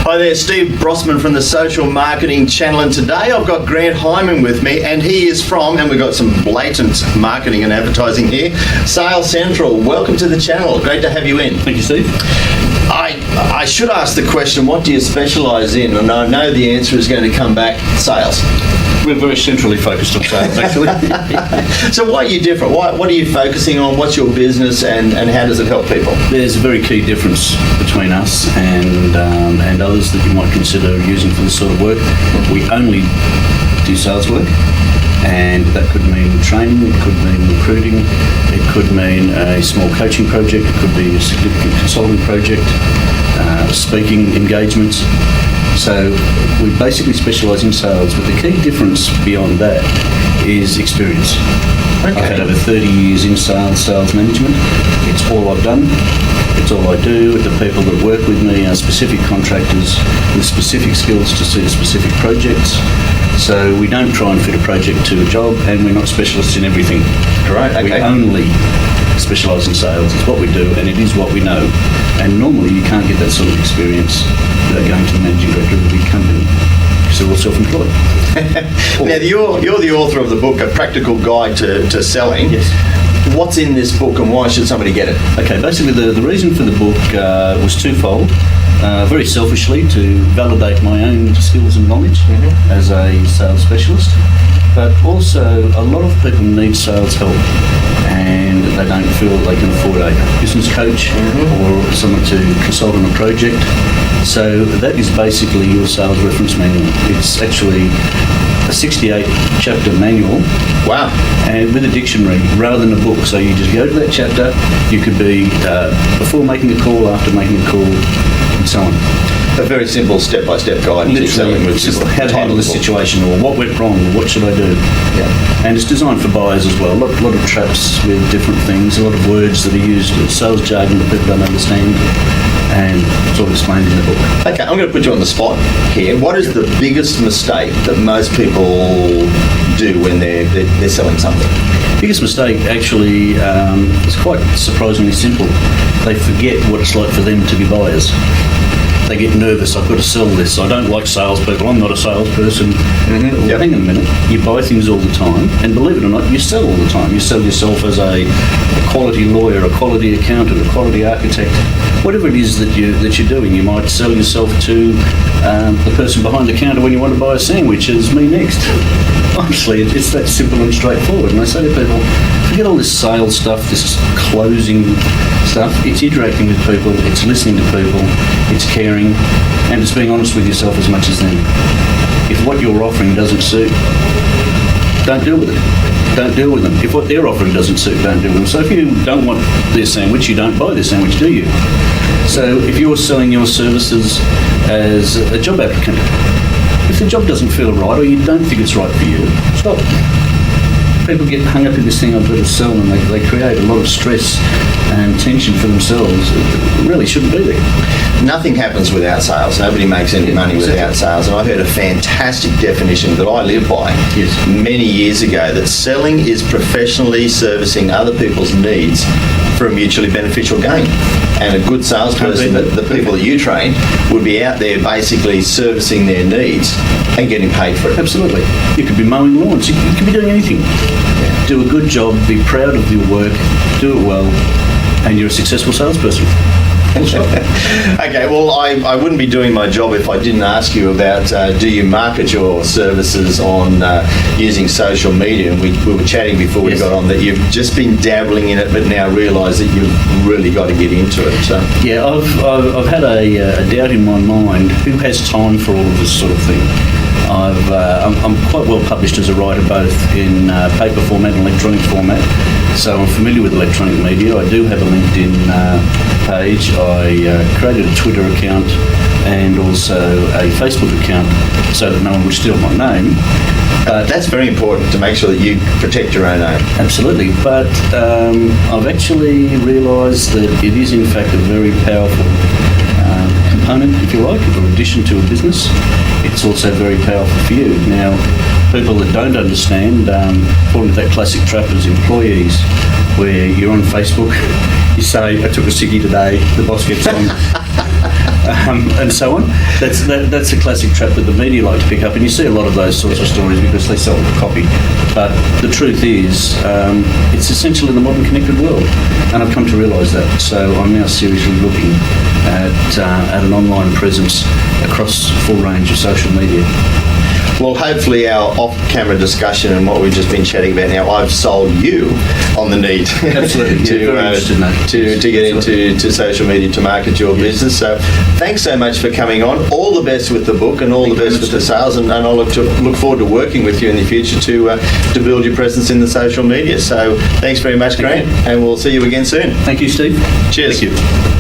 Hi there, Steve Brossman from the Social Marketing Channel, and today I've got Grant Hyman with me, and he is from, and we've got some blatant marketing and advertising here, Sales Central. Welcome to the channel. Great to have you in. Thank you, Steve. I should ask the question, what do you specialise in? And I know the answer is going to come back, sales. We're very centrally focused on sales, actually. So why are you different? What are you focusing on? What's your business, and how does it help people? There's a very key difference between us and others that you might consider using for this sort of work. We only do sales work, and that could mean training, it could mean recruiting, it could mean a small coaching project, it could be a significant consulting project, speaking engagements. So we basically specialise in sales, but the key difference beyond that is experience. Okay. I've had over 30 years in sales management. It's all I've done. It's all I do. The people that work with me are specific contractors with specific skills to suit specific projects. So we don't try and fit a project to a job, and we're not specialists in everything. Right, okay. We only specialise in sales. It's what we do, and it is what we know. And normally you can't get that sort of experience without going to the managing director of a big company, because they're all self-employed. Now, you're the author of the book, A Practical Guide to Selling. Yes. What's in this book, and why should somebody get it? Okay, basically the reason for the book was twofold. Very selfishly, to validate my own skills and knowledge as a sales specialist, but also a lot of people need sales help and they don't feel they can afford a business coach or someone to consult on a project. So that is basically your sales reference manual. It's actually a 68 chapter manual. Wow. And with a dictionary rather than a book. So you just go to that chapter. You could be before making a call, after making a call, and so on. A very simple step-by-step guide to selling with simple. How to handle this situation, or what went wrong, or what should I do? Yeah. And it's designed for buyers as well. A lot of traps with different things, a lot of words that are used as sales jargon that people don't understand, and it's all explained in the book. Okay, I'm going to put you on the spot here. What is the biggest mistake that most people do when they're selling something? Biggest mistake actually is quite surprisingly simple. They forget what it's like for them to be buyers. They get nervous. I've got to sell this. I don't like salespeople. I'm not a salesperson. Well, Yep. hang on a minute. You buy things all the time, and believe it or not, you sell all the time. You sell yourself as a quality lawyer, a quality accountant, a quality architect, whatever it is that you're doing. You might sell yourself to the person behind the counter when you want to buy a sandwich as me next. Honestly, it's that simple and straightforward. And I say to people, forget all this sales stuff, this closing stuff. It's interacting with people, it's listening to people, it's caring, and it's being honest with yourself as much as them. If what you're offering doesn't suit, don't deal with it. Don't deal with them. If what they're offering doesn't suit, don't deal with them. So if you don't want their sandwich, you don't buy their sandwich, do you? So if you're selling your services as a job applicant, if the job doesn't feel right, or you don't think it's right for you, stop. People get hung up in this thing I've got to sell, and they create a lot of stress and tension for themselves. It really shouldn't be there. Nothing happens without sales. Nobody makes any money without sales. And I heard a fantastic definition that I live by many years ago, that selling is professionally servicing other people's needs for a mutually beneficial gain. And a good salesperson, the people that you train, would be out there basically servicing their needs and getting paid for it. Absolutely. You could be mowing lawns. You could be doing anything. Yeah. Do a good job, be proud of your work, do it well, and you're a successful salesperson. Okay, well, I wouldn't be doing my job if I didn't ask you about, do you market your services on using social media? And we were chatting before we got on that you've just been dabbling in it, but now realise that you've really got to get into it. So. Yeah, I've had a doubt in my mind, who has time for all of this sort of thing? I'm quite well published as a writer, both in paper format and electronic format, so I'm familiar with electronic media. I do have a LinkedIn page. I created a Twitter account and also a Facebook account so that no one would steal my name. But that's very important, to make sure that you protect your own name. Absolutely, but I've actually realised that it is in fact a very powerful component, if you like, or addition to a business. It's also very powerful for you. Now, people that don't understand fall into that classic trap as employees, where you're on Facebook, you say, I took a sickie today, the boss gets on. and so on. That's a classic trap that the media like to pick up, and you see a lot of those sorts of stories because they sell the copy. But the truth is, it's essential in the modern connected world, and I've come to realise that. So I'm now seriously looking at an online presence across a full range of social media. Well, hopefully our off-camera discussion and what we've just been chatting about now, I've sold you on the need Absolutely. to get into social media to market your business. So thanks so much for coming on. All the best with the book and all the best with the sales, and I'll look forward to working with you in the future to build your presence in the social media. So thanks very much, Grant, and we'll see you again soon. Thank you, Steve. Cheers. Thank you.